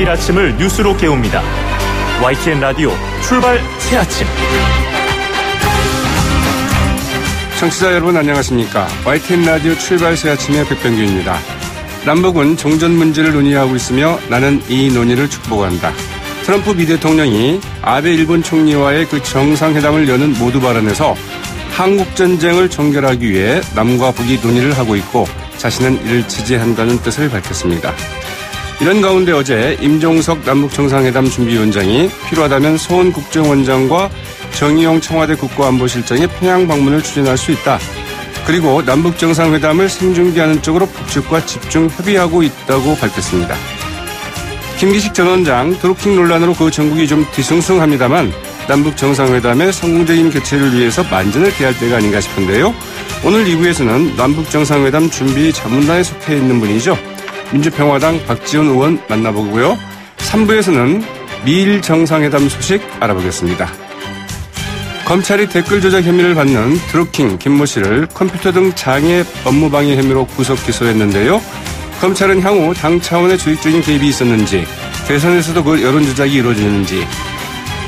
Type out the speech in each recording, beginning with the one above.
우리의 아침을 뉴스로 깨웁니다. YTN 라디오 출발 새아침. 청취자 여러분 안녕하십니까. YTN 라디오 출발 새아침의 백병규입니다. 남북은 종전 문제를 논의하고 있으며 나는 이 논의를 축복한다. 트럼프 미 대통령이 아베 일본 총리와의 그 정상회담을 여는 모두 발언에서 한국전쟁을 종결하기 위해 남과 북이 논의를 하고 있고 자신은 이를 지지한다는 뜻을 밝혔습니다. 이런 가운데 어제 임종석 남북정상회담 준비위원장이 필요하다면 소은 국정원장과 정의용 청와대 국가안보실장이 평양 방문을 추진할 수 있다. 그리고 남북정상회담을 생중계하는 쪽으로 북측과 집중 협의하고 있다고 밝혔습니다. 김기식 전 원장 드루킹 논란으로 그 전국이 좀 뒤숭숭합니다만 남북정상회담의 성공적인 개최를 위해서 만전을 기할 때가 아닌가 싶은데요. 오늘 2부에서는 남북정상회담 준비 자문단에 속해 있는 분이죠. 민주평화당 박지원 의원 만나보고요. 3부에서는 미일 정상회담 소식 알아보겠습니다. 검찰이 댓글 조작 혐의를 받는 드루킹 김모 씨를 컴퓨터 등 장애 업무방해 혐의로 구속 기소했는데요. 검찰은 향후 당 차원의 조직적인 개입이 있었는지, 대선에서도 그 여론 조작이 이루어지는지,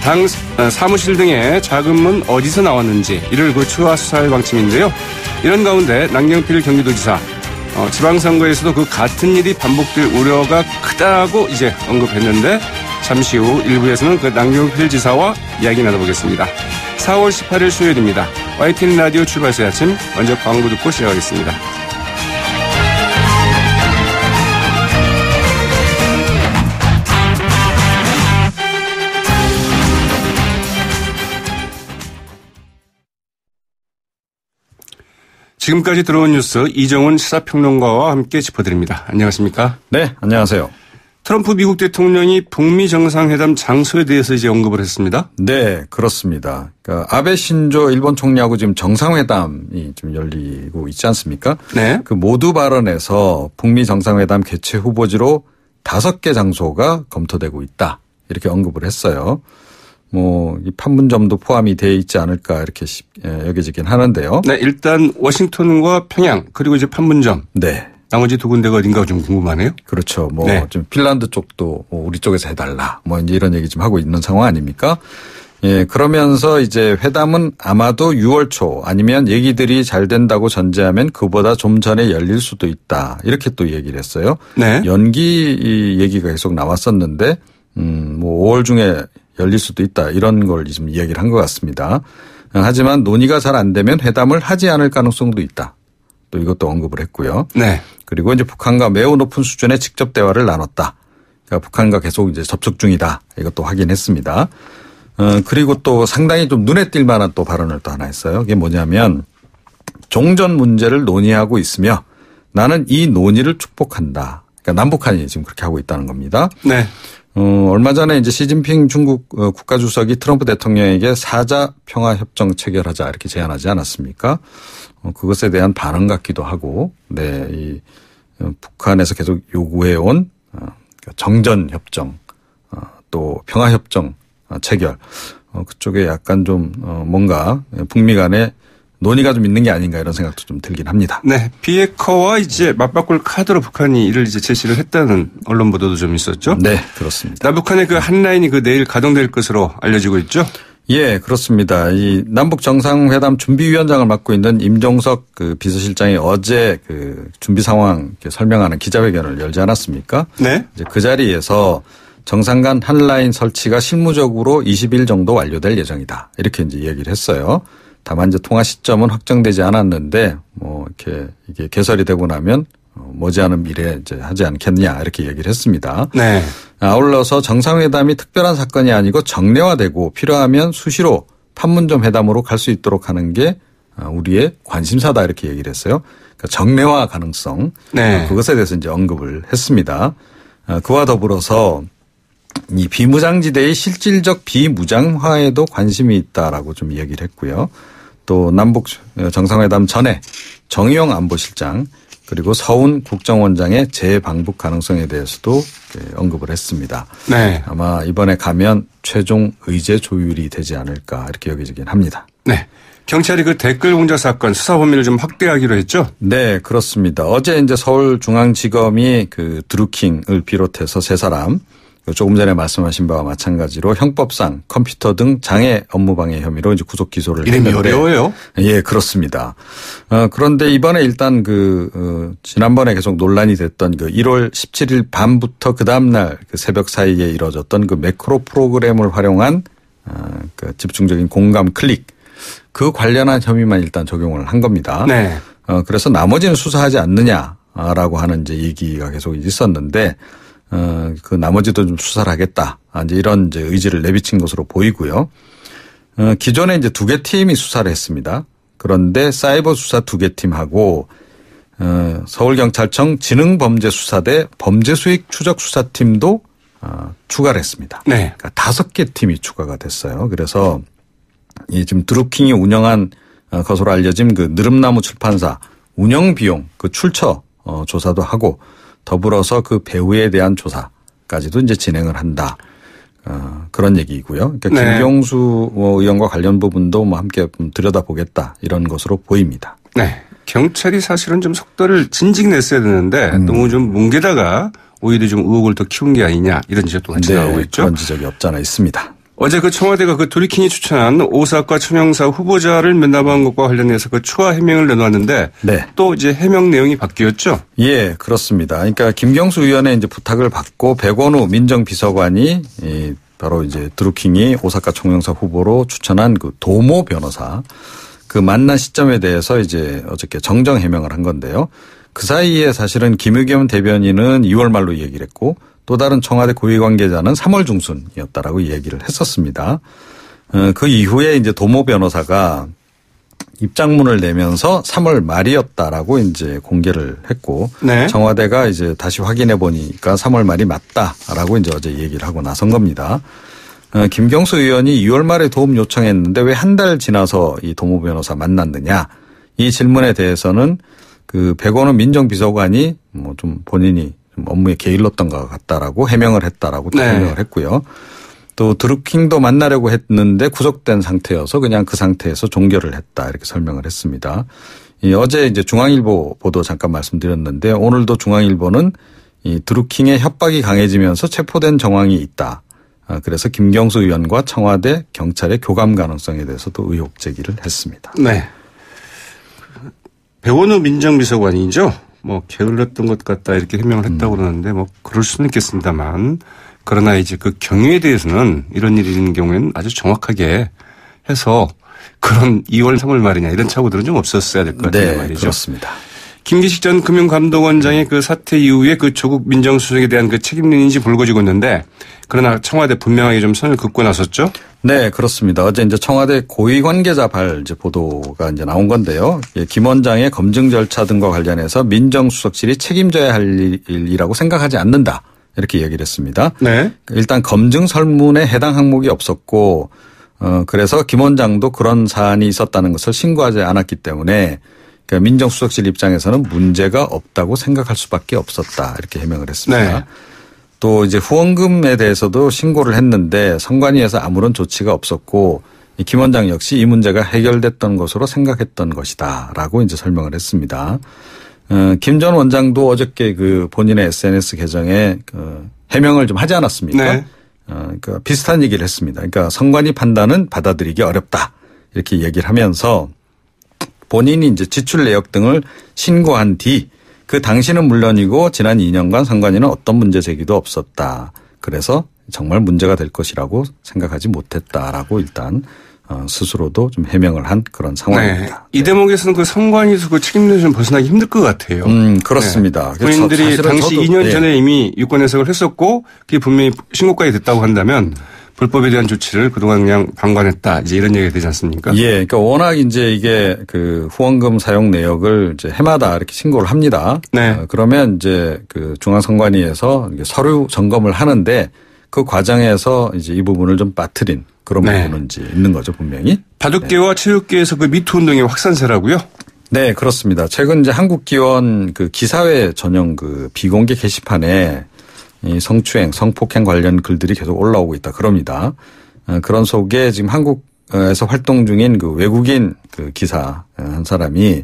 당 사무실 등의 자금은 어디서 나왔는지 이를 추가 수사할 방침인데요. 이런 가운데 남경필 경기도지사 지방선거에서도 그 같은 일이 반복될 우려가 크다고 이제 언급했는데 잠시 후 1부에서는 그 남경필 지사와 이야기 나눠보겠습니다. 4월 18일 수요일입니다. YTN 라디오 출발새 아침 먼저 광고 듣고 시작하겠습니다. 지금까지 들어온 뉴스 이정훈 시사평론가와 함께 짚어드립니다. 안녕하십니까? 네, 안녕하세요. 트럼프 미국 대통령이 북미 정상회담 장소에 대해서 이제 언급을 했습니다. 네, 그렇습니다. 그러니까 아베 신조 일본 총리하고 지금 정상회담이 좀 열리고 있지 않습니까? 네. 그 모두 발언에서 북미 정상회담 개최 후보지로 5개 장소가 검토되고 있다. 이렇게 언급을 했어요. 이 판문점도 포함이 되어 있지 않을까 이렇게 여겨지긴 하는데요. 네, 일단 워싱턴과 평양 그리고 이제 판문점. 네. 나머지 두 군데가 어딘가 좀 궁금하네요. 그렇죠. 네. 좀 핀란드 쪽도 우리 쪽에서 해달라. 이제 이런 얘기 좀 하고 있는 상황 아닙니까? 예, 그러면서 이제 회담은 아마도 6월 초 아니면 얘기들이 잘 된다고 전제하면 그보다 좀 전에 열릴 수도 있다. 이렇게 또 얘기를 했어요. 네. 연기 얘기가 계속 나왔었는데 5월 중에 열릴 수도 있다. 이런 걸 지금 이야기를 한 것 같습니다. 하지만 논의가 잘 안 되면 회담을 하지 않을 가능성도 있다. 또 이것도 언급을 했고요. 네. 그리고 이제 북한과 매우 높은 수준의 직접 대화를 나눴다. 그러니까 북한과 계속 이제 접촉 중이다. 이것도 확인했습니다. 그리고 또 상당히 좀 눈에 띌 만한 또 발언을 또 하나 했어요. 그게 뭐냐면 종전 문제를 논의하고 있으며 나는 이 논의를 축복한다. 그러니까 남북한이 지금 그렇게 하고 있다는 겁니다. 네. 얼마 전에 이제 시진핑 중국 국가주석이 트럼프 대통령에게 4자 평화협정 체결하자 이렇게 제안하지 않았습니까? 그것에 대한 반응 같기도 하고, 네, 이 북한에서 계속 요구해온 정전협정, 또 평화협정 체결, 그쪽에 약간 좀 뭔가 북미 간에 논의가 좀 있는 게 아닌가 이런 생각도 좀 들긴 합니다. 네. 비핵화와 이제 맞바꿀 카드로 북한이 이를 이제 제시를 했다는 언론 보도도 좀 있었죠? 네, 그렇습니다. 남북한의 그 한 라인이 그 내일 가동될 것으로 알려지고 있죠? 예, 그렇습니다. 이 남북 정상회담 준비위원장을 맡고 있는 임종석 그 비서실장이 어제 그 준비 상황 설명하는 기자회견을 열지 않았습니까? 네. 이제 그 자리에서 정상 간 한 라인 설치가 실무적으로 20일 정도 완료될 예정이다. 이렇게 이제 얘기를 했어요. 다만 이제 통화 시점은 확정되지 않았는데 이렇게 이게 개설이 되고 나면 머지않은 미래에 이제 하지 않겠냐 이렇게 얘기를 했습니다. 네. 아울러서 정상회담이 특별한 사건이 아니고 정례화되고 필요하면 수시로 판문점 회담으로 갈 수 있도록 하는 게 우리의 관심사다 이렇게 얘기를 했어요. 그러니까 정례화 가능성. 네. 그것에 대해서 이제 언급을 했습니다. 그와 더불어서 이 비무장지대의 실질적 비무장화에도 관심이 있다라고 좀 얘기를 했고요. 또 남북 정상회담 전에 정의용 안보실장 그리고 서훈 국정원장의 재방북 가능성에 대해서도 언급을 했습니다. 네. 아마 이번에 가면 최종 의제 조율이 되지 않을까 이렇게 여겨지긴 합니다. 네. 경찰이 그 댓글 공작 사건 수사 범위를 좀 확대하기로 했죠? 네, 그렇습니다. 어제 이제 서울중앙지검이 그 드루킹을 비롯해서 세 사람 조금 전에 말씀하신 바와 마찬가지로 형법상 컴퓨터 등 장애 업무방해 혐의로 이제 구속 기소를 이름이 했는데 어려워요. 예, 그렇습니다. 그런데 이번에 일단 지난번에 계속 논란이 됐던 1월 17일 밤부터 그 다음날 새벽 사이에 이루어졌던 매크로 프로그램을 활용한 집중적인 공감 클릭 그 관련한 혐의만 일단 적용을 한 겁니다. 네. 그래서 나머지는 수사하지 않느냐라고 하는 이제 얘기가 계속 있었는데 그 나머지도 좀 수사를 하겠다. 이제 이런 이제 의지를 내비친 것으로 보이고요. 기존에 이제 2개 팀이 수사를 했습니다. 그런데 사이버 수사 2개 팀하고 서울경찰청 지능범죄수사대 범죄수익 추적수사팀도 추가를 했습니다. 네. 그러니까 5개 팀이 추가가 됐어요. 그래서 이 지금 드루킹이 운영한 것으로 알려진 느릅나무 출판사 운영 비용 출처 조사도 하고 더불어서 배우에 대한 조사까지도 이제 진행을 한다. 그런 얘기이고요. 그러니까 네. 김경수 의원과 관련 부분도 함께 들여다보겠다 이런 것으로 보입니다. 네. 경찰이 사실은 좀 속도를 진즉 냈어야 되는데 너무 좀 뭉개다가 오히려 좀 의혹을 더 키운 게 아니냐 이런 지적도 같이 나오고 있죠. 그런 지적이 없잖아 있습니다. 어제 청와대가 드루킹이 추천한 오사카 청영사 후보자를 면담한 것과 관련해서 추가 해명을 내놓았는데 네. 또 이제 해명 내용이 바뀌었죠? 예, 그렇습니다. 그러니까 김경수 의원의 이제 부탁을 받고 백원우 민정비서관이 바로 이제 드루킹이 오사카 청영사 후보로 추천한 도모 변호사 만난 시점에 대해서 이제 어저께 정정 해명을 한 건데요. 그 사이에 사실은 김의겸 대변인은 2월 말로 얘기를 했고 또 다른 청와대 고위 관계자는 3월 중순이었다라고 얘기를 했었습니다. 그 이후에 이제 도모 변호사가 입장문을 내면서 3월 말이었다라고 이제 공개를 했고 네. 청와대가 이제 다시 확인해 보니까 3월 말이 맞다라고 이제 어제 얘기를 하고 나선 겁니다. 김경수 의원이 2월 말에 도움 요청했는데 왜 한 달 지나서 이 도모 변호사 만났느냐 이 질문에 대해서는 백원우 민정비서관이 좀 본인이 좀 업무에 게을렀던 것 같다라고 해명을 했다라고 네. 해명을 했고요. 또 드루킹도 만나려고 했는데 구속된 상태여서 그냥 그 상태에서 종결을 했다 이렇게 설명을 했습니다. 어제 이제 중앙일보 보도 잠깐 말씀드렸는데 오늘도 중앙일보는 이 드루킹의 협박이 강해지면서 체포된 정황이 있다. 그래서 김경수 의원과 청와대 경찰의 교감 가능성에 대해서도 의혹 제기를 했습니다. 네. 백원우 민정비서관이죠. 게을렀던 것 같다 이렇게 해명을 했다고 그러는데 그럴 수는 있겠습니다만 그러나 이제 경위에 대해서는 이런 일이 있는 경우에는 아주 정확하게 해서 그런 2월 3월 말이냐 이런 착오들은 좀 없었어야 될 것 같아요. 네, 말이죠. 그렇습니다. 김기식 전 금융감독원장의 사태 이후에 조국 민정수석에 대한 책임론인지 불거지고 있는데 그러나 청와대 분명하게 좀 선을 긋고 나섰죠? 네, 그렇습니다. 어제 이제 청와대 고위 관계자발 보도가 이제 나온 건데요. 김 원장의 검증 절차 등과 관련해서 민정수석실이 책임져야 할 일이라고 생각하지 않는다. 이렇게 얘기를 했습니다. 네. 일단 검증 설문에 해당 항목이 없었고, 그래서 김 원장도 그런 사안이 있었다는 것을 신고하지 않았기 때문에 그러니까 민정수석실 입장에서는 문제가 없다고 생각할 수밖에 없었다. 이렇게 해명을 했습니다. 네. 또 이제 후원금에 대해서도 신고를 했는데 선관위에서 아무런 조치가 없었고 김 원장 역시 이 문제가 해결됐던 것으로 생각했던 것이다라고 이제 설명을 했습니다. 김 전 원장도 어저께 본인의 SNS 계정에 해명을 좀 하지 않았습니까? 네. 그러니까 비슷한 얘기를 했습니다. 그러니까 선관위 판단은 받아들이기 어렵다 이렇게 얘기를 하면서 본인이 이제 지출 내역 등을 신고한 뒤 당시는 물론이고 지난 2년간 선관위는 어떤 문제 제기도 없었다. 그래서 정말 문제가 될 것이라고 생각하지 못했다라고 일단 스스로도 좀 해명을 한 그런 상황입니다. 네. 이 대목에서는 선관위에서 책임론을 좀 벗어나기 힘들 것 같아요. 그렇습니다. 네. 본인들이 당시 2년 전에 이미 유권 해석을 했었고 그게 분명히 신고까지 됐다고 한다면 불법에 대한 조치를 그동안 그냥 방관했다. 이제 이런 얘기가 되지 않습니까? 예. 그러니까 워낙 이제 이게 후원금 사용 내역을 이제 해마다 이렇게 신고를 합니다. 네. 그러면 이제 중앙선관위에서 서류 점검을 하는데 그 과정에서 이제 이 부분을 좀 빠뜨린 그런 부분은 이제 있는 거죠, 분명히. 바둑계와 체육계에서 미투 운동의 확산세라고요? 네, 그렇습니다. 최근 이제 한국기원 기사회 전용 비공개 게시판에 이 성추행, 성폭행 관련 글들이 계속 올라오고 있다 그럽니다. 그런 속에 지금 한국에서 활동 중인 외국인 기사 한 사람이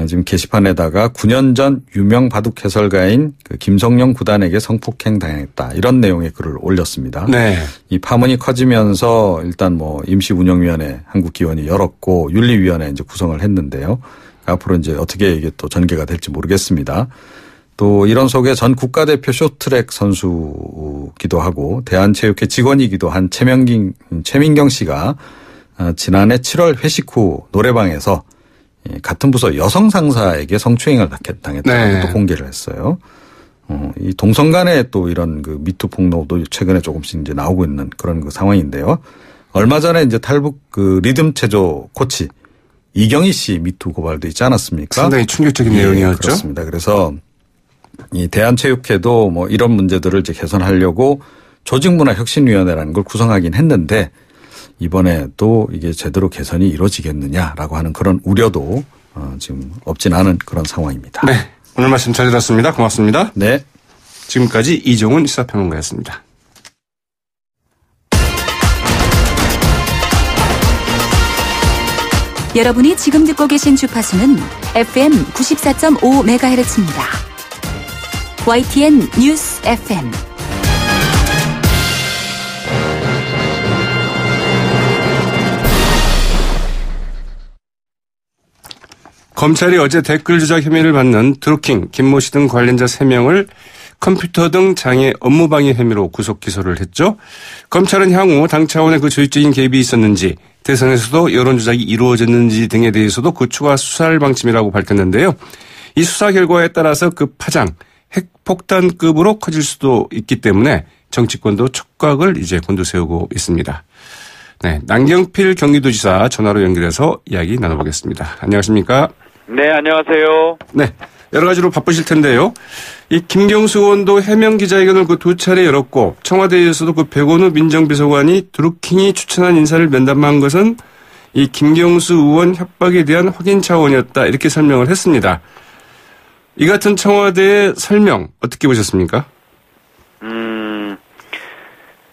지금 게시판에다가 9년 전 유명 바둑 해설가인 그 김성령 구단에게 성폭행 당했다. 이런 내용의 글을 올렸습니다. 네. 이 파문이 커지면서 일단 뭐 임시운영위원회 한국기원이 열었고 윤리위원회 이제 구성을 했는데요. 앞으로 이제 어떻게 이게 또 전개가 될지 모르겠습니다. 또 이런 속에 전 국가대표 쇼트트랙 선수기도 하고 대한체육회 직원이기도 한 최민경 씨가 지난해 7월 회식 후 노래방에서 같은 부서 여성 상사에게 성추행을 당했다고 네. 또 공개를 했어요. 이 동성 간에 또 이런 그 미투 폭로도 최근에 조금씩 이제 나오고 있는 그런 그 상황인데요. 얼마 전에 이제 탈북 그 리듬 체조 코치 이경희 씨 미투 고발도 있지 않았습니까? 상당히 충격적인 내용이었죠. 그렇습니다. 그래서 이 대한체육회도 뭐 이런 문제들을 이제 개선하려고 조직문화혁신위원회라는 걸 구성하긴 했는데 이번에 또 이게 제대로 개선이 이루어지겠느냐라고 하는 그런 우려도 지금 없진 않은 그런 상황입니다. 네. 오늘 말씀 잘 들었습니다. 고맙습니다. 네. 지금까지 이종훈 시사평론가였습니다. 여러분이 지금 듣고 계신 주파수는 FM 94.5MHz입니다. YTN 뉴스 FM. 검찰이 어제 댓글 조작 혐의를 받는 드루킹, 김모 씨 등 관련자 3명을 컴퓨터 등 장애 업무방해 혐의로 구속 기소를 했죠. 검찰은 향후 당 차원의 그 조직적인 개입이 있었는지, 대선에서도 여론 조작이 이루어졌는지 등에 대해서도 그 추가 수사할 방침이라고 밝혔는데요. 이 수사 결과에 따라서 그 파장, 핵폭탄급으로 커질 수도 있기 때문에 정치권도 촉각을 이제 곤두세우고 있습니다. 네, 남경필 경기도지사 전화로 연결해서 이야기 나눠보겠습니다. 안녕하십니까? 네, 안녕하세요. 네, 여러 가지로 바쁘실 텐데요. 이 김경수 의원도 해명 기자회견을 그 2차례 열었고 청와대에서도 그 백원우 민정비서관이 드루킹이 추천한 인사를 면담한 것은 이 김경수 의원 협박에 대한 확인 차원이었다 이렇게 설명을 했습니다. 이 같은 청와대의 설명 어떻게 보셨습니까?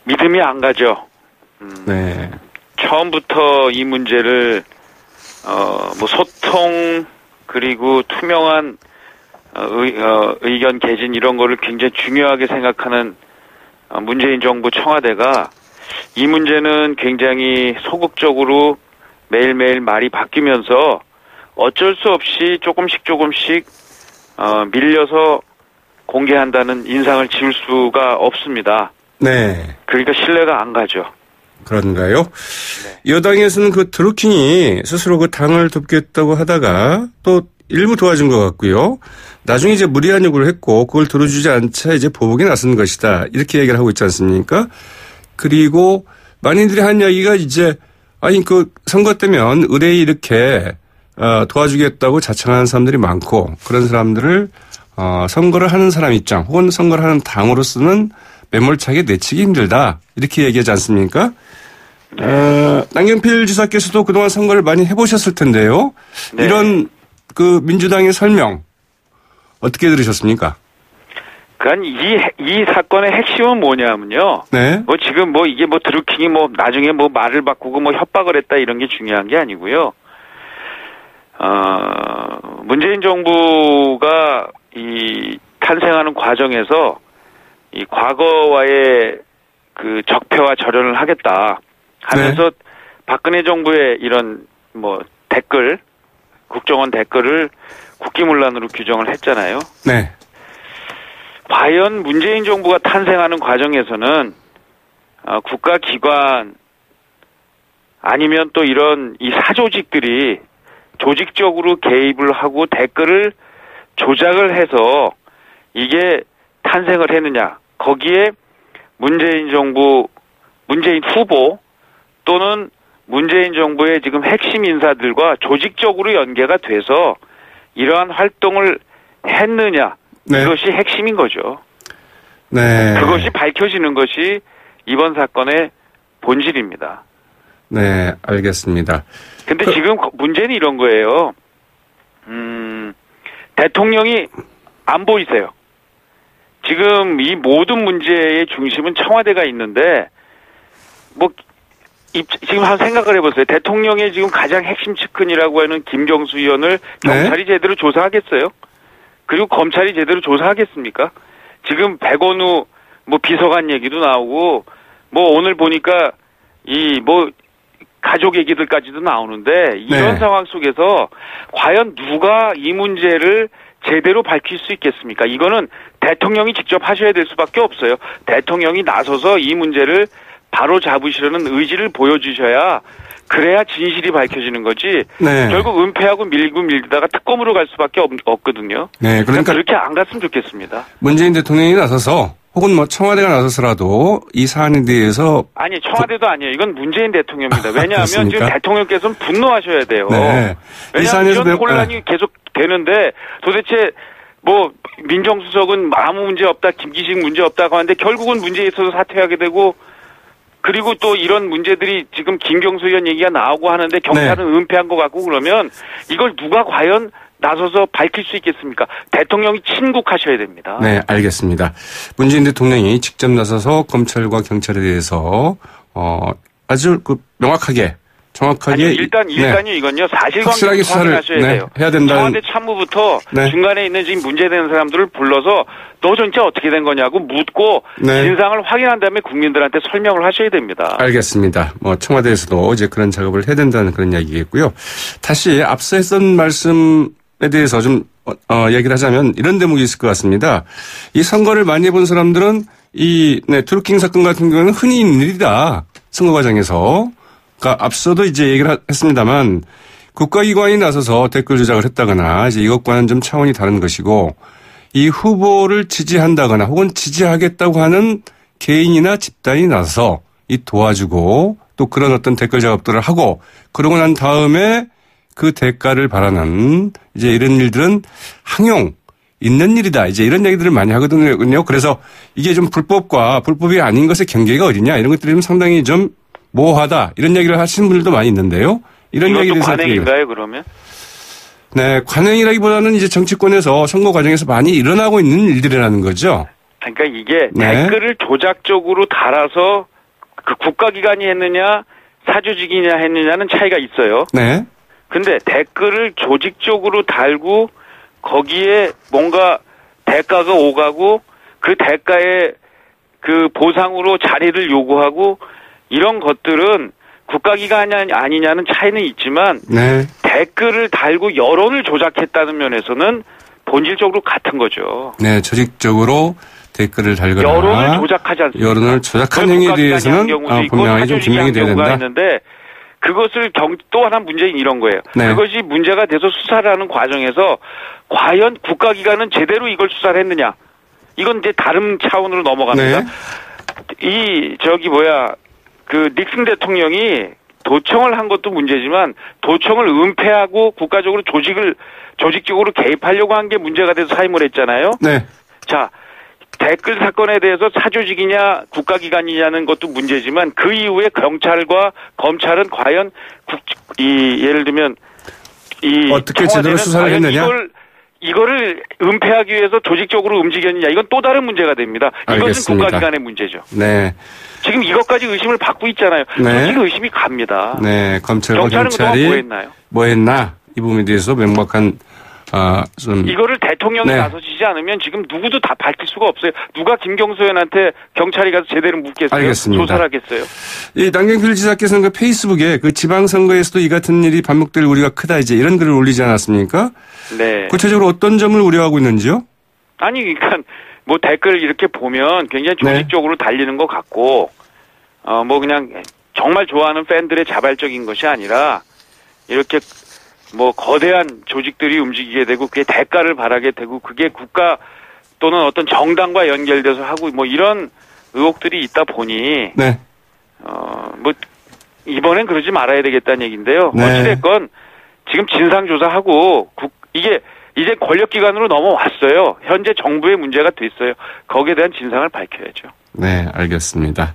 믿음이 안 가죠. 네. 처음부터 이 문제를 뭐 소통 그리고 투명한 의견 개진 이런 거를 굉장히 중요하게 생각하는 문재인 정부 청와대가 이 문제는 굉장히 소극적으로 매일매일 말이 바뀌면서 어쩔 수 없이 조금씩 밀려서 공개한다는 인상을 지울 수가 없습니다. 네. 그러니까 신뢰가 안 가죠. 그런가요? 네. 여당에서는 그 드루킹이 스스로 그 당을 돕겠다고 하다가 또 일부 도와준 것 같고요. 나중에 이제 무리한 요구를 했고 그걸 들어주지 않자 이제 보복에 나선 것이다. 이렇게 얘기를 하고 있지 않습니까? 그리고 많이들이 한 이야기가 이제 아니 그 선거 때면 의뢰이 이렇게 도와주겠다고 자청하는 사람들이 많고 그런 사람들을 선거를 하는 사람 입장 혹은 선거를 하는 당으로서는 매몰차게 내치기 힘들다. 이렇게 얘기하지 않습니까? 남경필 지사께서도 그동안 선거를 많이 해보셨을 텐데요. 네. 이런 그 민주당의 설명 어떻게 들으셨습니까? 그러니까 이 사건의 핵심은 뭐냐면요. 네. 뭐 지금 뭐 이게 뭐 드루킹이 뭐 나중에 뭐 말을 바꾸고 뭐 협박을 했다 이런 게 중요한 게 아니고요. 문재인 정부가 이 탄생하는 과정에서 이 과거와의 그 적폐와 절연을 하겠다 하면서 네. 박근혜 정부의 이런 뭐 댓글, 국정원 댓글을 국기문란으로 규정을 했잖아요. 네. 과연 문재인 정부가 탄생하는 과정에서는 국가기관 아니면 또 이런 이 사조직들이 조직적으로 개입을 하고 댓글을 조작을 해서 이게 탄생을 했느냐. 거기에 문재인 정부, 문재인 후보 또는 문재인 정부의 지금 핵심 인사들과 조직적으로 연계가 돼서 이러한 활동을 했느냐. 네. 이것이 핵심인 거죠. 네. 그것이 밝혀지는 것이 이번 사건의 본질입니다. 네, 알겠습니다. 근데 지금 문제는 이런 거예요. 대통령이 안 보이세요. 지금 이 모든 문제의 중심은 청와대가 있는데, 뭐, 지금 한번 생각을 해보세요. 대통령의 지금 가장 핵심 측근이라고 하는 김경수 의원을 경찰이 제대로 조사하겠어요? 그리고 검찰이 제대로 조사하겠습니까? 지금 백원우 뭐 비서관 얘기도 나오고 뭐 오늘 보니까 이 뭐 가족 얘기들까지도 나오는데 이런 상황 속에서 과연 누가 이 문제를 제대로 밝힐 수 있겠습니까? 이거는 대통령이 직접 하셔야 될 수밖에 없어요. 대통령이 나서서 이 문제를 바로 잡으시려는 의지를 보여주셔야 그래야 진실이 밝혀지는 거지. 결국 은폐하고 밀다가 특검으로 갈 수밖에 없거든요. 네, 그러니까 그렇게 안 갔으면 좋겠습니다. 문재인 대통령이 나서서 혹은 뭐 청와대가 나서서라도 이 사안에 대해서 아니 청와대도 아니에요. 이건 문재인 대통령입니다. 왜냐하면 지금 대통령께서는 분노하셔야 돼요. 네. 왜냐하면 이런 혼란이 계속 되는데 도대체 뭐 민정수석은 아무 문제 없다, 김기식 문제 없다고 하는데 결국은 문제에 있어서 사퇴하게 되고 그리고 또 이런 문제들이 지금 김경수 의원 얘기가 나오고 하는데 경찰은 은폐한 것 같고 그러면 이걸 누가 과연 나서서 밝힐 수 있겠습니까? 대통령이 친국하셔야 됩니다. 네, 알겠습니다. 문재인 대통령이 직접 나서서 검찰과 경찰에 대해서 아주 명확하게 정확하게 아니, 일단요 이건요 확실하게 사실관계를 하셔야 돼요. 해야 된다는 청와대 참모부터 중간에 있는 지금 문제되는 사람들을 불러서 너 진짜 어떻게 된 거냐고 묻고 진상을 확인한 다음에 국민들한테 설명을 하셔야 됩니다. 알겠습니다. 뭐 청와대에서도 이제 그런 작업을 해야 된다는 그런 이야기겠고요. 다시 앞서 했던 말씀에 대해서 좀 얘기를 하자면 이런 대목이 있을 것 같습니다. 이 선거를 많이 해본 사람들은 이 트루킹 사건 같은 경우는 흔히 있는 일이다. 선거 과정에서. 그러니까 앞서도 이제 얘기를 했습니다만 국가기관이 나서서 댓글 조작을 했다거나 이제 이것과는 좀 차원이 다른 것이고 이 후보를 지지한다거나 혹은 지지하겠다고 하는 개인이나 집단이 나서서 이 도와주고 또 그런 어떤 댓글 작업들을 하고 그러고 난 다음에 그 대가를 바라는 이제 이런 일들은 항용 있는 일이다. 이제 이런 얘기들을 많이 하거든요. 그래서 이게 좀 불법과 불법이 아닌 것의 경계가 어디냐 이런 것들이 좀 상당히 좀 모호하다. 이런 얘기를 하시는 분들도 많이 있는데요. 이런 얘기에 대해서 관행인가요, 그러면? 네, 관행이라기보다는 이제 정치권에서 선거 과정에서 많이 일어나고 있는 일들이라는 거죠. 그러니까 이게 댓글을 조작적으로 달아서 그 국가기관이 했느냐, 사조직이냐 했느냐는 차이가 있어요. 네. 근데 댓글을 조직적으로 달고 거기에 뭔가 대가가 오가고 그 대가에 그 보상으로 자리를 요구하고 이런 것들은 국가기관이 아니냐는 차이는 있지만 댓글을 달고 여론을 조작했다는 면에서는 본질적으로 같은 거죠. 네, 조직적으로 댓글을 달거나 여론을 조작하지 않습니까? 여론을 조작한 행위에 대해서는 분명히 좀 증명이 돼야 된다. 했는데 그것을 또 하나 문제는 이런 거예요. 그것이 문제가 돼서 수사를 하는 과정에서 과연 국가기관은 제대로 이걸 수사를 했느냐. 이건 이제 다른 차원으로 넘어갑니다. 그 닉슨 대통령이 도청을 한 것도 문제지만 도청을 은폐하고 국가적으로 조직적으로 개입하려고 한 게 문제가 돼서 사임을 했잖아요. 자, 댓글 사건에 대해서 사조직이냐 국가기관이냐는 것도 문제지만 그 이후에 경찰과 검찰은 과연 예를 들면 어떻게 제대로 수사를 했느냐? 이거를 은폐하기 위해서 조직적으로 움직였느냐 이건 또 다른 문제가 됩니다. 이것은 알겠습니다. 국가기관의 문제죠. 네. 지금 이것까지 의심을 받고 있잖아요. 솔직히 의심이 갑니다. 네, 검찰과 경찰이 뭐 했나 이 부분에 대해서 명확한 좀 이거를 대통령이 나서지지 않으면 지금 누구도 다 밝힐 수가 없어요. 누가 김경수 의원한테 경찰이 가서 제대로 묻겠어요? 알겠습니다. 조사를 하겠어요? 이 남경필 지사께서는 그 페이스북에 그 지방선거에서도 이 같은 일이 반복될 우려가 크다 이제 이런 글을 올리지 않았습니까? 네. 구체적으로 어떤 점을 우려하고 있는지요? 아니 그러니까 뭐 댓글 이렇게 보면 굉장히 조직적으로 달리는 것 같고 뭐 그냥 정말 좋아하는 팬들의 자발적인 것이 아니라 이렇게 뭐 거대한 조직들이 움직이게 되고 그게 대가를 바라게 되고 그게 국가 또는 어떤 정당과 연결돼서 하고 뭐 이런 의혹들이 있다 보니 뭐 이번엔 그러지 말아야 되겠다는 얘기인데요. 어찌됐건 지금 진상조사하고 이게 이제 권력기관으로 넘어왔어요. 현재 정부의 문제가 됐어요. 거기에 대한 진상을 밝혀야죠. 네, 알겠습니다.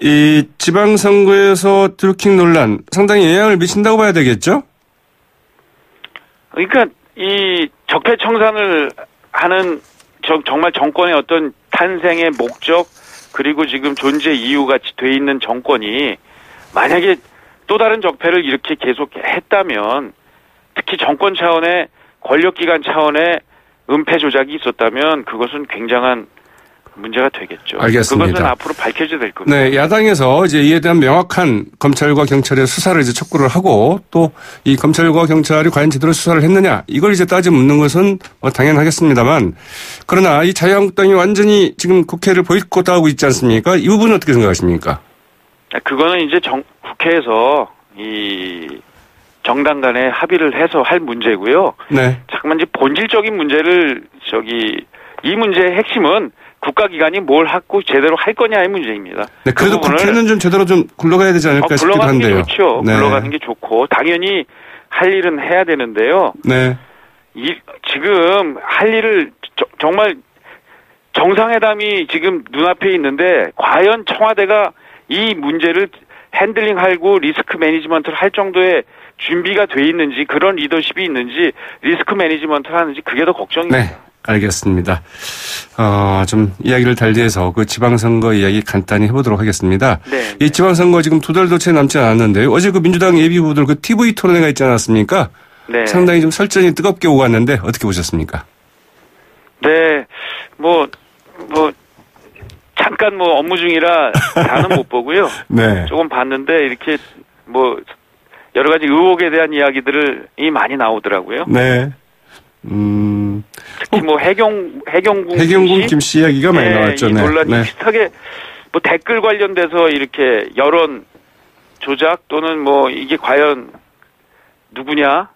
이 지방선거에서 드루킹 논란 상당히 영향을 미친다고 봐야 되겠죠? 그러니까 이 적폐청산을 하는 정말 정권의 어떤 탄생의 목적 그리고 지금 존재 이유가 돼 있는 정권이 만약에 또 다른 적폐를 이렇게 계속 했다면 특히 정권 차원의 권력기관 차원의 은폐 조작이 있었다면 그것은 굉장한 문제가 되겠죠. 알겠습니다. 그것은 앞으로 밝혀져야 될 겁니다. 네, 야당에서 이제 이에 대한 명확한 검찰과 경찰의 수사를 이제 촉구를 하고 또 이 검찰과 경찰이 과연 제대로 수사를 했느냐 이걸 이제 따져 묻는 것은 뭐 당연하겠습니다만 그러나 이 자유한국당이 완전히 지금 국회를 보이콧하고 있지 않습니까? 이 부분은 어떻게 생각하십니까? 그거는 이제 국회에서 이 정당 간에 합의를 해서 할 문제고요. 네. 잠깐만 이제 본질적인 문제를 이 문제의 핵심은 국가기관이 뭘 하고 제대로 할 거냐의 문제입니다. 네, 그래도 국회는 좀 제대로 좀 굴러가야 되지 않을까 싶기도 한데요. 굴러가는 게 좋죠. 네. 굴러가는 게 좋고 당연히 할 일은 해야 되는데요. 네. 지금 할 일을 정말 정상회담이 지금 눈앞에 있는데 과연 청와대가 이 문제를 핸들링하고 리스크 매니지먼트를 할 정도의 준비가 돼 있는지 그런 리더십이 있는지 리스크 매니지먼트를 하는지 그게 더 걱정입니다. 네. 알겠습니다. 좀 이야기를 달리해서 그 지방선거 이야기 간단히 해보도록 하겠습니다. 네. 이 지방선거 지금 2달도 채 남지 않았는데요. 어제 그 민주당 예비후보들 그 TV 토론회가 있지 않았습니까? 네. 상당히 좀 설전이 뜨겁게 오고 갔는데 어떻게 보셨습니까? 네. 잠깐 업무 중이라 다는 못 보고요. 네. 조금 봤는데 이렇게 여러 가지 의혹에 대한 이야기들을 많이 나오더라고요. 네. 특히 해경궁 김씨 이야기가 많이 나왔죠. 이 논란이 비슷하게 댓글 관련돼서 이렇게 여론 조작 또는 이게 과연 누구냐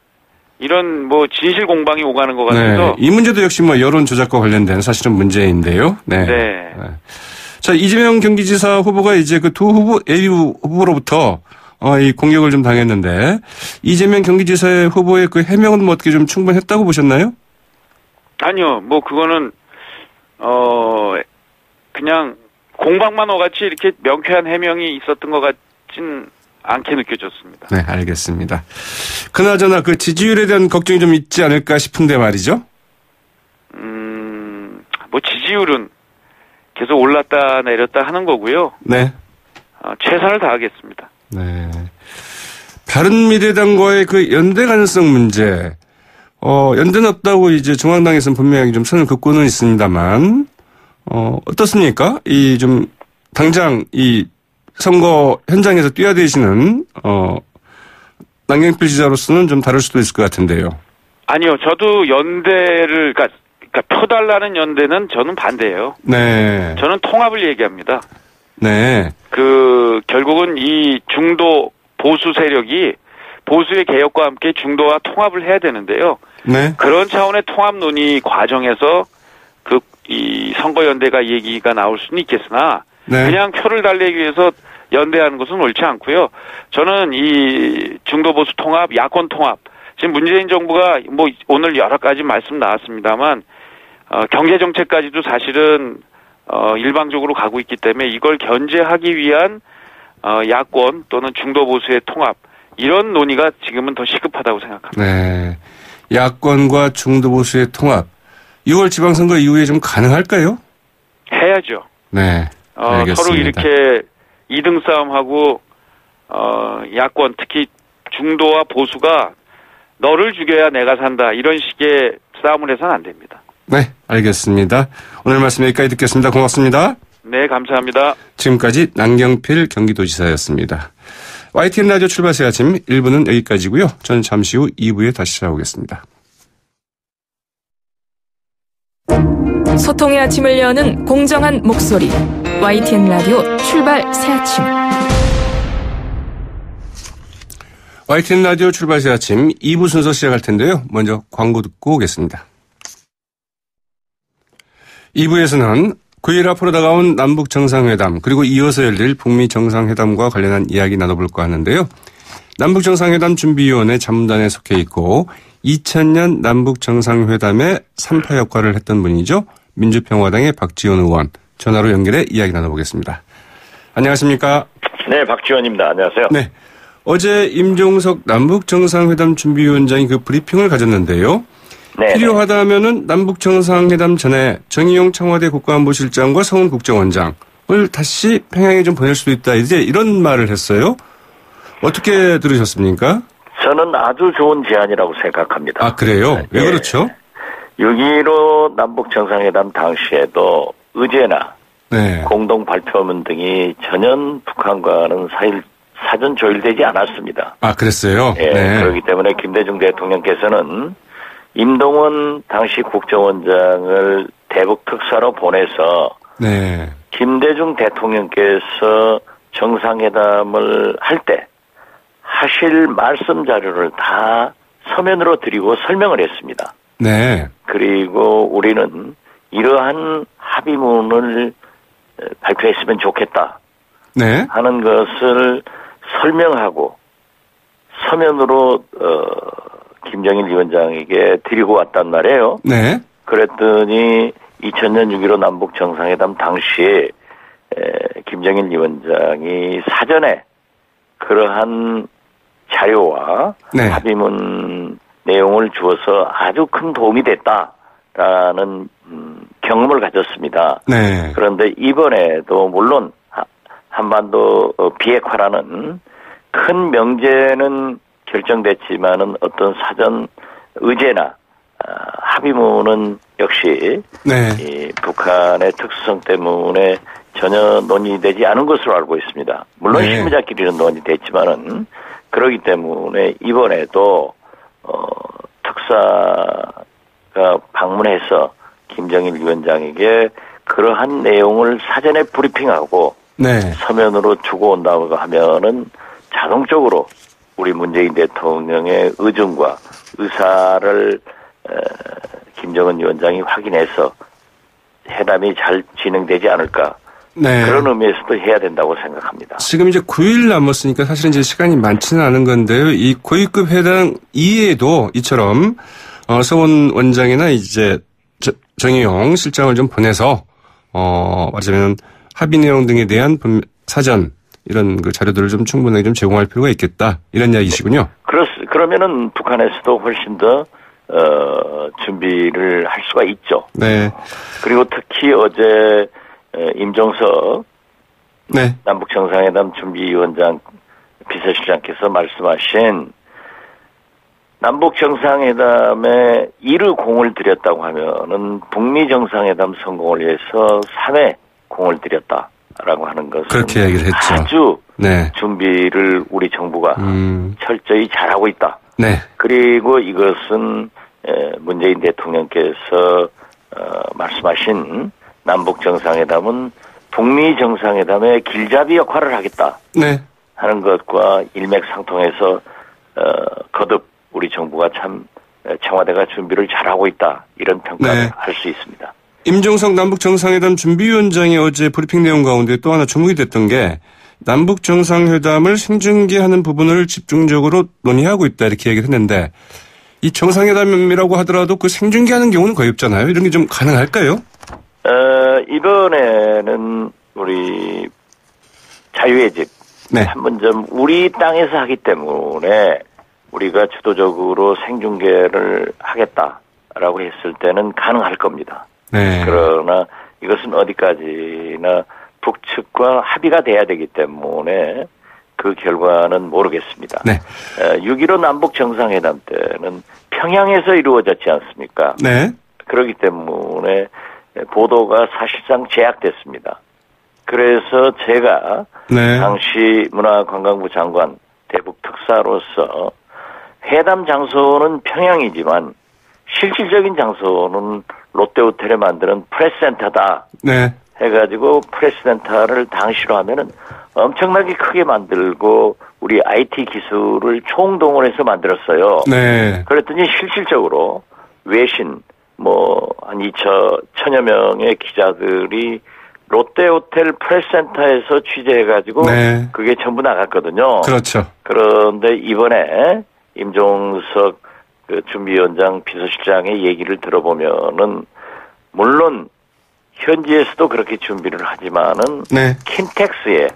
이런 진실 공방이 오가는 것 같아서 이 문제도 역시 여론 조작과 관련된 사실은 문제인데요. 네. 네. 자, 이재명 경기지사 후보가 이제 그 두 예비 후보로부터 이 공격을 좀 당했는데 이재명 경기지사의 후보의 그 해명은 어떻게 좀 충분했다고 보셨나요? 아니요, 그거는 그냥 공방만 오같이 이렇게 명쾌한 해명이 있었던 것 같진 않게 느껴졌습니다. 네, 알겠습니다. 그나저나 그 지지율에 대한 걱정이 좀 있지 않을까 싶은데 말이죠. 지지율은 계속 올랐다 내렸다 하는 거고요. 네. 최선을 다하겠습니다. 네. 바른미래당과의 그 연대 가능성 문제, 연대는 없다고 이제 중앙당에서는 분명히 좀 선을 긋고는 있습니다만, 어떻습니까? 당장 선거 현장에서 뛰어대시는, 남경필 지사로서는 좀 다를 수도 있을 것 같은데요. 아니요, 저도 연대를, 그러니까 펴달라는 연대는 저는 반대예요. 네. 저는 통합을 얘기합니다. 네. 결국은 이 중도 보수 세력이 보수의 개혁과 함께 중도와 통합을 해야 되는데요. 네. 그런 차원의 통합 논의 과정에서 이 선거연대가 얘기가 나올 수는 있겠으나 네. 그냥 표를 달래기 위해서 연대하는 것은 옳지 않고요. 저는 이 중도 보수 통합, 야권 통합, 지금 문재인 정부가 오늘 여러 가지 말씀 나왔습니다만 경제 정책까지도 사실은 일방적으로 가고 있기 때문에 이걸 견제하기 위한 야권 또는 중도 보수의 통합 이런 논의가 지금은 더 시급하다고 생각합니다. 네, 야권과 중도 보수의 통합 6월 지방선거 이후에 좀 가능할까요? 해야죠. 네, 알겠습니다. 서로 이렇게 2등 싸움하고 야권 특히 중도와 보수가 너를 죽여야 내가 산다 이런 식의 싸움을 해서는 안 됩니다. 네, 알겠습니다. 오늘 말씀 여기까지 듣겠습니다. 고맙습니다. 네, 감사합니다. 지금까지 남경필 경기도지사였습니다. YTN 라디오 출발새 아침 1부는 여기까지고요. 저는 잠시 후 2부에 다시 찾아오겠습니다. 소통의 아침을 여는 공정한 목소리 YTN 라디오 출발새 아침. YTN 라디오 출발새 아침 2부 순서 시작할 텐데요. 먼저 광고 듣고 오겠습니다. 2부에서는 9일 앞으로 다가온 남북 정상회담 그리고 이어서 열릴 북미 정상회담과 관련한 이야기 나눠볼까 하는데요. 남북 정상회담 준비위원회 자문단에 속해 있고 2000년 남북 정상회담의 3파 역할을 했던 분이죠. 민주평화당의 박지원 의원 전화로 연결해 이야기 나눠보겠습니다. 안녕하십니까? 네, 박지원입니다. 안녕하세요. 네. 어제 임종석 남북 정상회담 준비위원장이 그 브리핑을 가졌는데요. 네. 필요하다면은 남북 정상회담 전에 정의용 청와대 국가안보실장과 서훈 국정원장을 다시 평양에 좀 보낼 수도 있다. 이제 이런 말을 했어요. 어떻게 들으셨습니까? 저는 아주 좋은 제안이라고 생각합니다. 아, 그래요? 왜 그렇죠? 6.15 남북 정상회담 당시에도 의제나 네. 공동 발표문 등이 전혀 북한과는 사전 조율되지 않았습니다. 아, 그랬어요? 예, 네. 그렇기 때문에 김대중 대통령께서는 임동원 당시 국정원장을 대북 특사로 보내서 네. 김대중 대통령께서 정상회담을 할 때 하실 말씀 자료를 다 서면으로 드리고 설명을 했습니다. 네. 그리고 우리는 이러한 합의문을 발표했으면 좋겠다 네. 하는 것을 설명하고 서면으로 김정일 위원장에게 드리고 왔단 말이에요. 네. 그랬더니 2000년 6.15 남북 정상회담 당시에 김정일 위원장이 사전에 그러한 자료와 네. 합의문 내용을 주어서 아주 큰 도움이 됐다라는 경험을 가졌습니다. 네. 그런데 이번에도 물론 한반도 비핵화라는 큰 명제는 결정됐지만은 어떤 사전 의제나 합의문은 역시 네. 이 북한의 특수성 때문에 전혀 논의되지 않은 것으로 알고 있습니다. 물론 네. 실무자끼리는 논의됐지만은 그러기 때문에 이번에도 특사가 방문해서 김정일 위원장에게 그러한 내용을 사전에 브리핑하고 네. 서면으로 주고 온다고 하면은 자동적으로 우리 문재인 대통령의 의중과 의사를 김정은 위원장이 확인해서 회담이 잘 진행되지 않을까. 네. 그런 의미에서도 해야 된다고 생각합니다. 지금 이제 9일 남았으니까 사실은 이제 시간이 많지는 않은 건데요. 이 고위급 회담 이외에도 이처럼 서원 원장이나 이제 정의용 실장을 좀 보내서 말하자면 합의 내용 등에 대한 사전 이런 그 자료들을 좀 충분하게 좀 제공할 필요가 있겠다 이런 이야기시군요. 그러면은 북한에서도 훨씬 더 준비를 할 수가 있죠. 네. 그리고 특히 어제 임종석 네. 남북정상회담 준비위원장 비서실장께서 말씀하신 남북정상회담에 이르 공을 들였다고 하면은 북미정상회담 성공을 위해서 3회 공을 들였다라고 하는 것은 그렇게 얘기를 했죠. 아주 네. 준비를 우리 정부가 철저히 잘하고 있다. 네. 그리고 이것은 문재인 대통령께서 말씀하신 남북 정상회담은 북미 정상회담의 길잡이 역할을 하겠다 네. 하는 것과 일맥상통해서 거듭 우리 정부가 참 청와대가 준비를 잘하고 있다 이런 평가를 네. 할 수 있습니다. 임종석 남북 정상회담 준비위원장이 어제 브리핑 내용 가운데 또 하나 주목이 됐던 게 남북 정상회담을 생중계하는 부분을 집중적으로 논의하고 있다 이렇게 얘기를 했는데 이 정상회담이라고 하더라도 그 생중계하는 경우는 거의 없잖아요. 이런 게 좀 가능할까요? 이번에는 우리 자유의 집 네. 판문점 우리 땅에서 하기 때문에 우리가 주도적으로 생중계를 하겠다라고 했을 때는 가능할 겁니다. 네. 그러나 이것은 어디까지나 북측과 합의가 돼야 되기 때문에 그 결과는 모르겠습니다. 네. 6.15 남북 정상회담 때는 평양에서 이루어졌지 않습니까? 네. 그렇기 때문에 보도가 사실상 제약됐습니다. 그래서 제가 네. 당시 문화관광부 장관 대북 특사로서 회담 장소는 평양이지만 실질적인 장소는 롯데호텔에 만드는 프레스센터다. 네. 해가지고 프레스센터를 당시로 하면은 엄청나게 크게 만들고 우리 IT 기술을 총동원해서 만들었어요. 네. 그랬더니 실질적으로 외신 한 2천여 명의 기자들이 롯데호텔 프레스센터에서 취재해가지고 네. 그게 전부 나갔거든요. 그렇죠. 그런데 이번에 임종석 그 준비위원장 비서실장의 얘기를 들어보면은 물론 현지에서도 그렇게 준비를 하지만은 네. 킨텍스에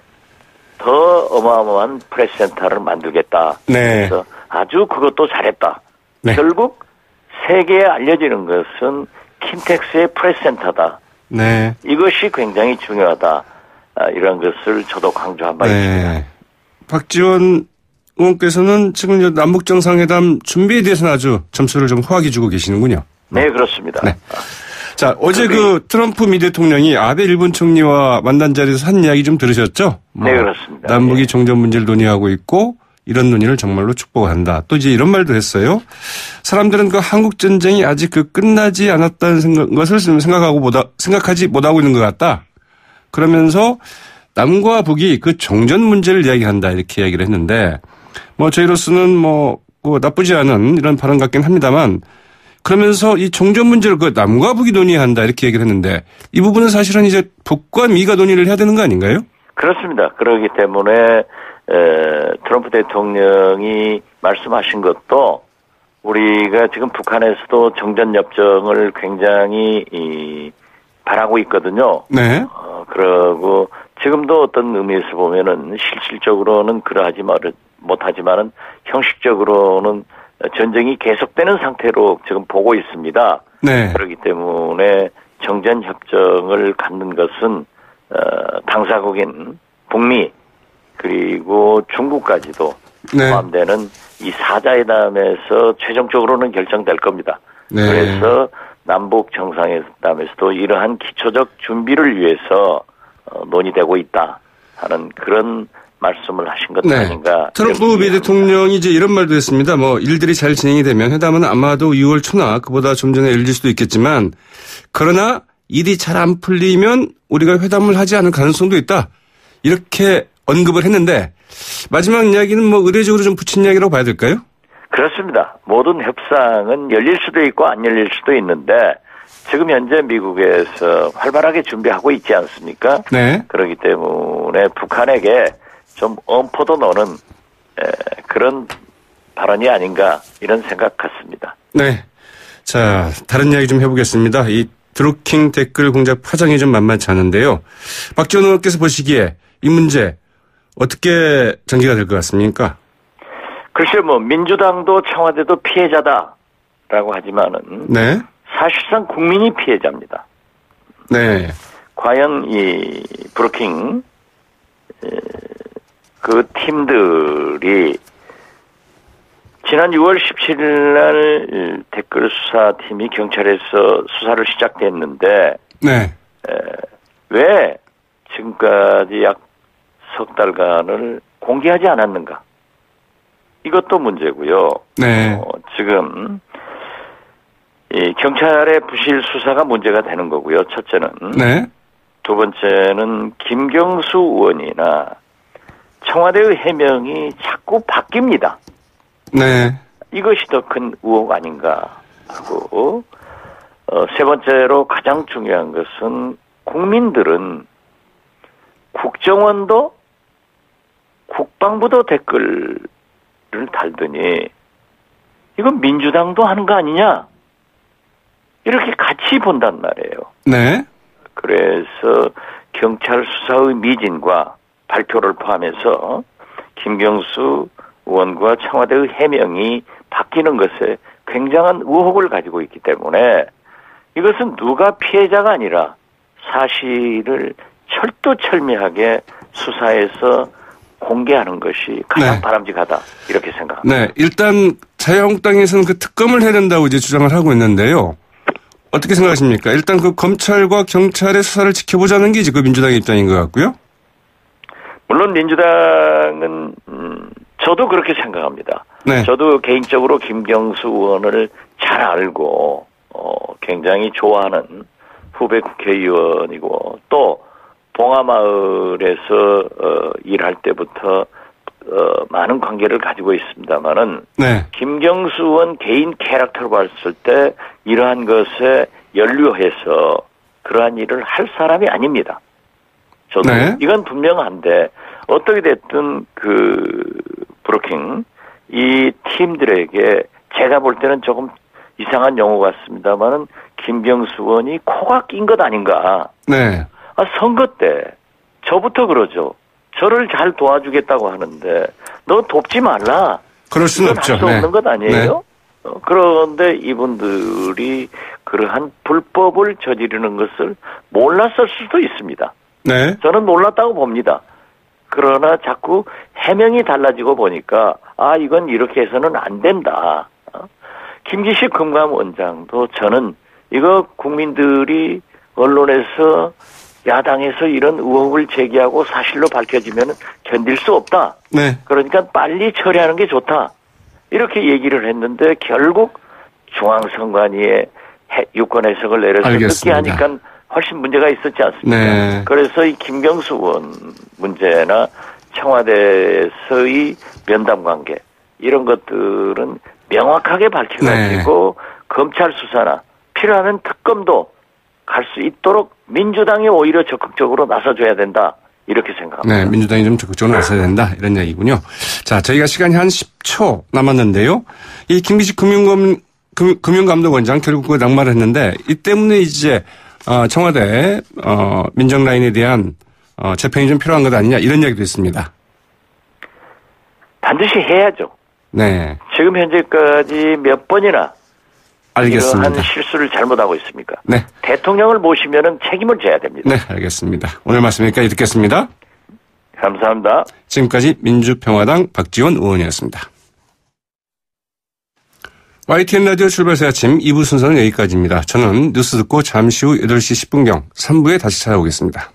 더 어마어마한 프레스센터를 만들겠다. 네. 그래서 아주 그것도 잘했다. 네. 결국 세계에 알려지는 것은 킨텍스의 프레스센터다. 네. 이것이 굉장히 중요하다. 이런 것을 저도 강조한 바 있습니다. 네. 박지원 의원께서는 지금 이제 남북 정상회담 준비에 대해서는 아주 점수를 좀 호하게 주고 계시는군요. 네, 그렇습니다. 네. 자, 어제 그 트럼프 미 대통령이 아베 일본 총리와 만난 자리에서 한 이야기 좀 들으셨죠? 네, 그렇습니다. 남북이 네. 종전 문제를 논의하고 있고 이런 논의를 정말로 축복한다. 또 이제 이런 말도 했어요. 사람들은 그 한국 전쟁이 아직 그 끝나지 않았다는 것을 생각하지 못하고 있는 것 같다. 그러면서 남과 북이 그 종전 문제를 이야기한다 이렇게 이야기를 했는데 뭐 저희로서는 뭐 나쁘지 않은 이런 발언 같긴 합니다만 그러면서 이 종전 문제를 그 남과 북이 논의한다 이렇게 얘기를 했는데 이 부분은 사실은 이제 북과 미가 논의를 해야 되는 거 아닌가요? 그렇습니다. 그렇기 때문에 트럼프 대통령이 말씀하신 것도 우리가 지금 북한에서도 정전협정을 굉장히 바라고 있거든요. 네. 그러고 지금도 어떤 의미에서 보면은 실질적으로는 그러하지 못하지만은 형식적으로는 전쟁이 계속되는 상태로 지금 보고 있습니다. 네. 그렇기 때문에 정전협정을 갖는 것은 당사국인 북미 그리고 중국까지도 네. 포함되는 이 4자회담에서 최종적으로는 결정될 겁니다. 네. 그래서 남북 정상회담에서도 이러한 기초적 준비를 위해서 논의되고 있다 하는 그런 말씀을 하신 것 아닌가. 트럼프 미 대통령이 이제 이런 말도 했습니다. 뭐 일들이 잘 진행이 되면 회담은 아마도 6월 초나 그보다 좀 전에 열릴 수도 있겠지만 그러나 일이 잘 안 풀리면 우리가 회담을 하지 않을 가능성도 있다. 이렇게 언급을 했는데 마지막 이야기는 뭐 의례적으로 좀 붙인 이야기라고 봐야 될까요? 그렇습니다. 모든 협상은 열릴 수도 있고 안 열릴 수도 있는데 지금 현재 미국에서 활발하게 준비하고 있지 않습니까? 네. 그렇기 때문에 북한에게 좀 엄포도 넣는 그런 발언이 아닌가 이런 생각 같습니다. 네. 자, 다른 이야기 좀 해보겠습니다. 이 드루킹 댓글 공작 파장이 좀 만만치 않은데요. 박지원 의원께서 보시기에 이 문제 어떻게 전개가 될 것 같습니까? 글쎄 뭐 민주당도 청와대도 피해자다라고 하지만은 네. 사실상 국민이 피해자입니다. 네. 과연 이 브루킹 그 팀들이 지난 6월 17일 날 댓글 수사팀이 경찰에서 수사를 시작됐는데 네. 왜 지금까지 약 석 달간을 공개하지 않았는가? 이것도 문제고요. 네. 지금 이 경찰의 부실 수사가 문제가 되는 거고요. 첫째는. 네. 두 번째는 김경수 의원이나 청와대의 해명이 자꾸 바뀝니다. 네. 이것이 더 큰 의혹 아닌가 하고 세 번째로 가장 중요한 것은 국민들은 국정원도 국방부도 댓글을 달더니 이건 민주당도 하는 거 아니냐 이렇게 같이 본단 말이에요. 네. 그래서 경찰 수사의 미진과 발표를 포함해서 김경수 의원과 청와대의 해명이 바뀌는 것에 굉장한 의혹을 가지고 있기 때문에 이것은 누가 피해자가 아니라 사실을 철두철미하게 수사해서 공개하는 것이 가장 네. 바람직하다 이렇게 생각합니다. 네. 일단 자유한국당에서는 그 특검을 해야 된다고 이제 주장을 하고 있는데요. 어떻게 생각하십니까? 일단 그 검찰과 경찰의 수사를 지켜보자는 게 이제 그 민주당의 입장인 것 같고요. 물론 민주당은 저도 그렇게 생각합니다. 네. 저도 개인적으로 김경수 의원을 잘 알고 굉장히 좋아하는 후배 국회의원이고 또 봉하마을에서 일할 때부터 많은 관계를 가지고 있습니다만은 네. 김경수 의원 개인 캐릭터로 봤을 때 이러한 것에 연루해서 그러한 일을 할 사람이 아닙니다. 저도 네. 이건 분명한데 어떻게 됐든 그 브루킹 이 팀들에게 제가 볼 때는 조금 이상한 용어 같습니다만은 김경수 의원이 코가 낀 것 아닌가. 네. 선거 때 저부터 그러죠. 저를 잘 도와주겠다고 하는데 너 돕지 말라. 그럴 수는 없죠. 할 수 네. 없는 것 아니에요? 네. 그런데 이분들이 그러한 불법을 저지르는 것을 몰랐을 수도 있습니다. 네. 저는 몰랐다고 봅니다. 그러나 자꾸 해명이 달라지고 보니까 이건 이렇게 해서는 안 된다. 김기식 금감원장도 저는 이거 국민들이 언론에서 야당에서 이런 의혹을 제기하고 사실로 밝혀지면 견딜 수 없다. 네. 그러니까 빨리 처리하는 게 좋다. 이렇게 얘기를 했는데 결국 중앙선관위에 유권 해석을 내려서 늦게 하니까 훨씬 문제가 있었지 않습니까? 네. 그래서 이 김경수 의원 문제나 청와대에서의 면담 관계 이런 것들은 명확하게 밝혀가지고 검찰 수사나 필요하면 특검도 갈 수 있도록 민주당이 오히려 적극적으로 나서줘야 된다. 이렇게 생각합니다. 네, 민주당이 좀 적극적으로 나서야 된다. 이런 얘기군요. 자, 저희가 시간이 한 10초 남았는데요. 이 김기식 금융감독원장 결국 그 낙마를 했는데 이 때문에 이제 청와대 민정 라인에 대한 재편이 좀 필요한 것 아니냐 이런 이야기도 있습니다. 반드시 해야죠. 네. 지금 현재까지 몇 번이나 알겠습니다. 이러한 실수를 잘못하고 있습니까? 네. 대통령을 모시면은 책임을 져야 됩니다. 네, 알겠습니다. 오늘 말씀 여기까지 듣겠습니다. 감사합니다. 지금까지 민주평화당 박지원 의원이었습니다. YTN 라디오 출발새 아침 2부 순서는 여기까지입니다. 저는 뉴스 듣고 잠시 후 8시 10분경 3부에 다시 찾아오겠습니다.